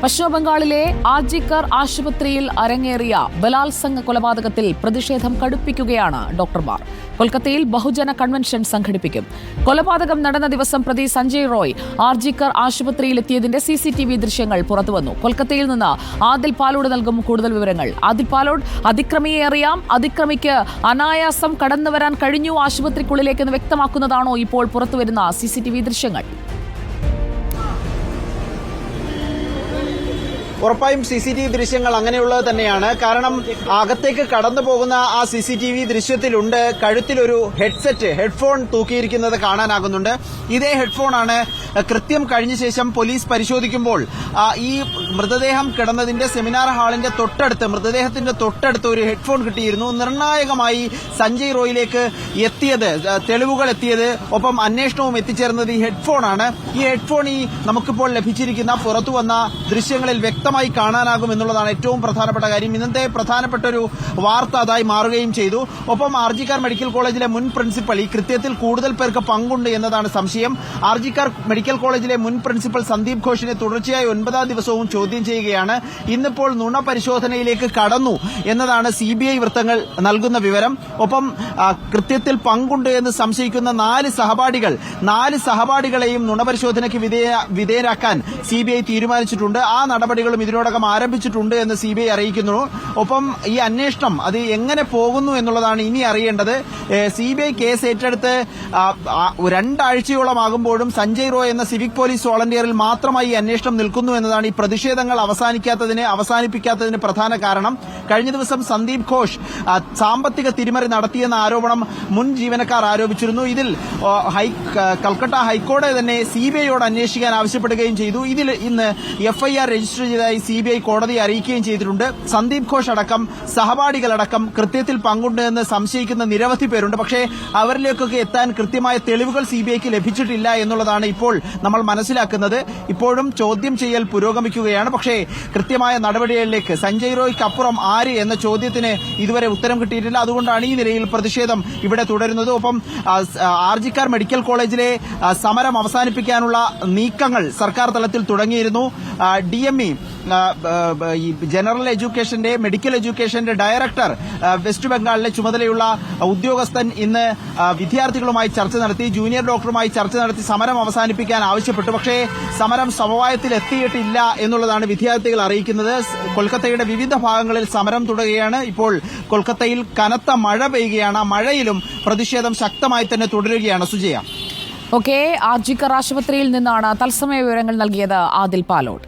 പശ്ചിമബംഗാളിലെ ആർജിക്കർ ആശുപത്രിയിൽ അരങ്ങേറിയ ബലാത്സംഗ കൊലപാതകത്തിൽ പ്രതിഷേധം കടുപ്പിക്കുകയാണ് ഡോക്ടർമാർ. കൊൽക്കത്തയിൽ ബഹുജന കൺവെൻഷൻ സംഘടിപ്പിക്കും. കൊലപാതകം നടന്ന ദിവസം പ്രതി സഞ്ജയ് റോയ് ആർജിക്കർ ആശുപത്രിയിലെത്തിയതിന്റെ CCTV ദൃശ്യങ്ങൾ പുറത്തുവന്നു. കൊൽക്കത്തയിൽ നിന്ന് ആദിൽ പാലോട് നൽകും കൂടുതൽ വിവരങ്ങൾ. ആദിൽ പാലോട്, അതിക്രമിയെ അറിയാം, അതിക്രമിക്ക് അനായാസം കടന്നുവരാൻ കഴിഞ്ഞു ആശുപത്രിക്കുള്ളിലേക്കെന്ന് വ്യക്തമാക്കുന്നതാണോ ഇപ്പോൾ പുറത്തുവരുന്ന CCTV ദൃശ്യങ്ങൾ? ഉറപ്പായും CCTV ദൃശ്യങ്ങൾ അങ്ങനെയുള്ളത് തന്നെയാണ്. കാരണം അകത്തേക്ക് കടന്നു പോകുന്ന ആ CCTV ദൃശ്യത്തിലുണ്ട് കഴുത്തിലൊരു ഹെഡ്ഫോൺ തൂക്കിയിരിക്കുന്നത് കാണാനാകുന്നുണ്ട്. ഇതേ ഹെഡ്ഫോണാണ് കൃത്യം കഴിഞ്ഞ ശേഷം പോലീസ് പരിശോധിക്കുമ്പോൾ ഈ മൃതദേഹം കിടന്നതിന്റെ സെമിനാർ ഹാളിന്റെ മൃതദേഹത്തിന്റെ തൊട്ടടുത്ത് ഒരു ഹെഡ്ഫോൺ കിട്ടിയിരുന്നു. നിർണായകമായി സഞ്ജയ് റോയിലേക്ക് തെളിവുകൾ എത്തിയത്, ഒപ്പം അന്വേഷണവും എത്തിച്ചേർന്നത് ഈ ഹെഡ്ഫോണാണ്. ഈ ഹെഡ്ഫോൺ നമുക്കിപ്പോൾ ലഭിച്ചിരിക്കുന്ന പുറത്തു വന്ന ദൃശ്യങ്ങളിൽ വ്യക്തമായി കാണാനാകും എന്നുള്ളതാണ് ഏറ്റവും പ്രധാനപ്പെട്ട കാര്യം. ഇന്നത്തെ പ്രധാനപ്പെട്ട ഒരു വാർത്ത അതായി മാറുകയും ചെയ്തു. ഒപ്പം ആർജിക്കർ മെഡിക്കൽ കോളേജിലെ മുൻ പ്രിൻസിപ്പൽ, ഈ കൃത്യത്തിൽ കൂടുതൽ പേർക്ക് പങ്കുണ്ട് എന്നതാണ് സംശയം. ആർജിക്കർ മെഡിക്കൽ കോളേജിലെ മുൻ പ്രിൻസിപ്പൽ സന്ദീപ് ഘോഷിനെ തുടർച്ചയായി 9ാം ദിവസവും ചോദ്യം ചെയ്യുകയാണ്. ഇന്നിപ്പോൾ നുണ പരിശോധനയിലേക്ക് കടന്നു എന്നതാണ് CBI വൃത്തങ്ങൾ നൽകുന്ന വിവരം. ഒപ്പം കൃത്യത്തിൽ പങ്കുണ്ട് എന്ന് സംശയിക്കുന്ന 4 സഹപാഠികളെയും നുണപരിശോധനയ്ക്ക് വിധേയരാക്കാൻ CBI തീരുമാനിച്ചിട്ടുണ്ട്. ആ നടപടികളും ഇതിനോടകം ആരംഭിച്ചിട്ടുണ്ട് എന്ന് CBI അറിയിക്കുന്നു. ഒപ്പം ഈ അന്വേഷണം അത് എങ്ങനെ പോകുന്നു എന്നുള്ളതാണ് ഇനി അറിയേണ്ടത്. CBI കേസ് ഏറ്റെടുത്ത് 2 ആഴ്ചയോളമാകുമ്പോഴും സഞ്ജയ് റോയ് എന്ന സിവിക് പോലീസ് വോളണ്ടിയറിൽ മാത്രമായി ഈ അന്വേഷണം നിൽക്കുന്നു എന്നതാണ് ഈ പ്രതിഷേധങ്ങൾ അവസാനിപ്പിക്കാത്തതിന് പ്രധാന കാരണം. കഴിഞ്ഞ ദിവസം സന്ദീപ് ഘോഷ് സാമ്പത്തിക തിരിമറി നടത്തിയെന്ന ആരോപണം മുൻ ജീവനക്കാർ ആരോപിച്ചിരുന്നു. ഇതിൽ കൽക്കട്ട ഹൈക്കോടതി തന്നെ CBIയോട് അന്വേഷിക്കാൻ ആവശ്യപ്പെടുകയും ചെയ്തു. ഇതിൽ ഇന്ന് FIR രജിസ്റ്റർ ചെയ്തതായി CBI കോടതിയെ അറിയിക്കുകയും ചെയ്തിട്ടുണ്ട്. സന്ദീപ് ഘോഷ് അടക്കം സഹപാഠികളടക്കം കൃത്യത്തിൽ പങ്കുണ്ട് എന്ന് സംശയിക്കുന്ന നിരവധി പേരുണ്ട്. പക്ഷേ അവരിലേക്കൊക്കെ എത്താൻ കൃത്യമായ തെളിവുകൾ CBIക്ക് ലഭിച്ചിട്ടില്ല എന്നുള്ളതാണ് ഇപ്പോൾ നമ്മൾ മനസ്സിലാക്കുന്നത്. ഇപ്പോഴും ചോദ്യം ചെയ്യൽ പുരോഗമിക്കുകയാണ്. പക്ഷേ കൃത്യമായ നടപടികളിലേക്ക് സഞ്ജയ് റോയ്ക്ക് അപ്പുറം ആര് എന്ന ചോദ്യത്തിന് ഇതുവരെ ഉത്തരം കിട്ടിയിട്ടില്ല. അതുകൊണ്ടാണ് ഈ നിലയിൽ പ്രതിഷേധം ഇവിടെ തുടരുന്നത്. ഒപ്പം ആർജിക്കർ മെഡിക്കൽ കോളേജിലെ സമരം അവസാനിപ്പിക്കാനുള്ള നീക്കങ്ങൾ സർക്കാർ തലത്തിൽ തുടങ്ങിയിരുന്നു. DME ജനറൽ എഡ്യൂക്കേഷന്റെ മെഡിക്കൽ എഡ്യൂക്കേഷന്റെ ഡയറക്ടർ വെസ്റ്റ് ബംഗാളിലെ ചുമതലയുള്ള ഉദ്യോഗസ്ഥൻ ഇന്ന് വിദ്യാർത്ഥികളുമായി ചർച്ച നടത്തി, ജൂനിയർ ഡോക്ടറുമായി ചർച്ച നടത്തി സമരം അവസാനിപ്പിക്കാൻ ആവശ്യപ്പെട്ടു. പക്ഷേ സമരം സമവായത്തിൽ എത്തിയിട്ടില്ല എന്നുള്ളതാണ് വിദ്യാർത്ഥികൾ അറിയിക്കുന്നത്. കൊൽക്കത്തയുടെ വിവിധ ഭാഗങ്ങളിൽ സമരം തുടരുകയാണ്. ഇപ്പോൾ കൊൽക്കത്തയിൽ കനത്ത മഴ പെയ്യുകയാണ്. മഴയിലും പ്രതിഷേധം ശക്തമായി തന്നെ തുടരുകയാണ്. സുജയ. ആർജിക്കർ ആശുപത്രിയിൽ നിന്നാണ് തത്സമയ വിവരങ്ങൾ നൽകിയത് ആദിൽ പാലോട്.